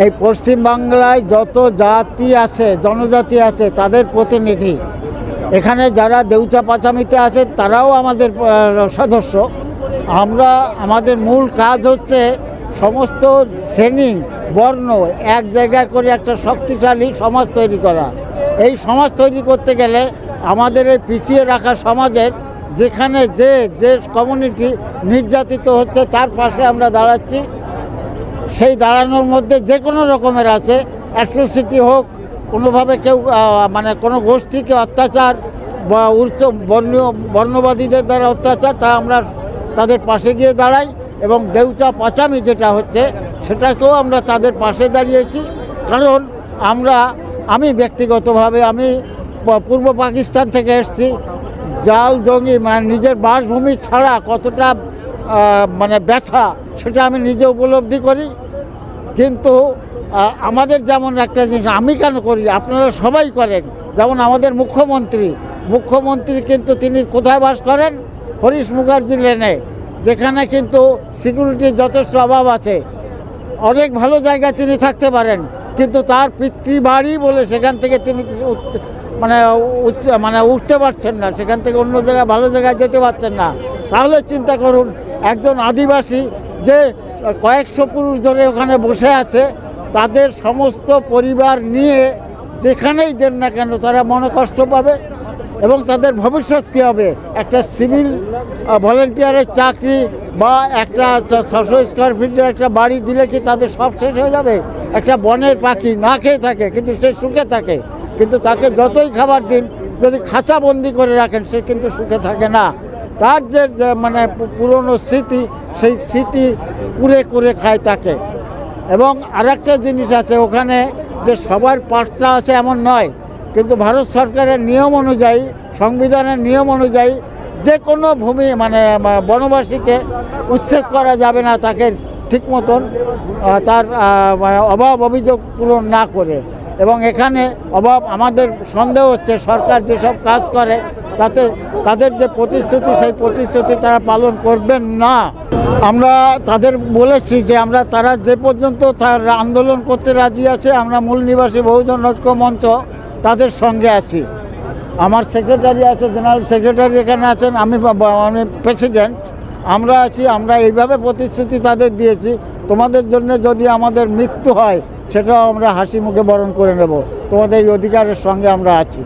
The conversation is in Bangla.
এই পশ্চিমবাংলায় যত জাতি আছে, জনজাতি আছে, তাদের প্রতিনিধি। এখানে যারা দেউচা পাচামিতে আছে তারাও আমাদের সদস্য। আমাদের মূল কাজ হচ্ছে সমস্ত শ্রেণী বর্ণ এক জায়গায় করে একটা শক্তিশালী সমাজ তৈরি করা। এই সমাজ তৈরি করতে গেলে আমাদের এই পিছিয়ে রাখা সমাজের যেখানে যে কমিউনিটি নির্যাতিত হচ্ছে তার পাশে আমরা দাঁড়াচ্ছি। সেই দাঁড়ানোর মধ্যে যে কোনো রকমের আছে, অ্যাট্রোসিটি হোক, কোনোভাবে কেউ মানে কোনো গোষ্ঠীকে অত্যাচার বা বর্ণবাদীদের দ্বারা অত্যাচার, তা আমরা তাদের পাশে গিয়ে দাঁড়াই। এবং দেউচা পাচামি যেটা হচ্ছে সেটাকেও আমরা তাদের পাশে দাঁড়িয়েছি। কারণ আমি ব্যক্তিগতভাবে আমি পূর্ব পাকিস্তান থেকে এসেছি। জাল জঙ্গি মানে নিজের বাসভূমি ছাড়া কতটা মানে ব্যথা সেটা আমি নিজে উপলব্ধি করি। কিন্তু আমাদের যেমন একটা জিনিস আমি কেন করি, আপনারা সবাই করেন। যেমন আমাদের মুখ্যমন্ত্রী কিন্তু তিনি কোথায় বাস করেন? হরিশ মুখার্জি লেনে, যেখানে কিন্তু সিকিউরিটির যথেষ্ট অভাব আছে। অনেক ভালো জায়গায় তিনি থাকতে পারেন, কিন্তু তার পিতৃবাড়ি বলে সেখান থেকে তিনি মানে উঠতে পারছেন না, সেখান থেকে অন্য জায়গায় ভালো জায়গায় যেতে পারছেন না। তাহলে চিন্তা করুন, একজন আদিবাসী যে কয়েকশো পুরুষ ধরে ওখানে বসে আছে, তাদের সমস্ত পরিবার নিয়ে যেখানেই দেন না কেন তারা মনে কষ্ট পাবে। এবং তাদের ভবিষ্যৎ কী হবে? একটা সিভিল ভলেন্টিয়ারের চাকরি বা একটা 600 স্কোয়ার ফিটের একটা বাড়ি দিলে কি তাদের সব শেষ হয়ে যাবে? একটা বনের পাখি না খেয়ে থাকে কিন্তু সে সুখে থাকে, কিন্তু তাকে যতই খাবার দিন, যদি খাঁচাবন্দি করে রাখেন সে কিন্তু সুখে থাকে না। তার যে মানে পুরনো স্মৃতি, সেই স্মৃতি করে খায় তাকে। এবং আরেকটা জিনিস আছে, ওখানে যে সবার পাঠটা আছে এমন নয়, কিন্তু ভারত সরকারের নিয়ম অনুযায়ী, সংবিধানের নিয়ম অনুযায়ী যে কোনো ভূমি মানে বনবাসীকে উচ্ছেদ করা যাবে না তাকে ঠিক মতন তার অভাব অভিযোগ পূরণ না করে। এবং এখানে আমাদের সন্দেহ হচ্ছে সরকার যেসব কাজ করে তাতে তাদের যে প্রতিশ্রুতি, সেই প্রতিশ্রুতি তারা পালন করবেন না। আমরা তাদের বলেছি যে তারা যে পর্যন্ত তার আন্দোলন করতে রাজি আছে, আমরা মূল নিবাসী বহুজন ঐক্য মঞ্চ তাদের সঙ্গে আছি। আমার সেক্রেটারি আছে, জেনারেল সেক্রেটারি এখানে আছেন, আমি প্রেসিডেন্ট, আমরা আছি। আমরা এইভাবে প্রতিশ্রুতি তাদের দিয়েছি, তোমাদের জন্য যদি আমাদের মৃত্যু হয় সেটাও আমরা হাসি মুখে বরণ করে নেব, তোমাদের এই অধিকারের সঙ্গে আমরা আছি।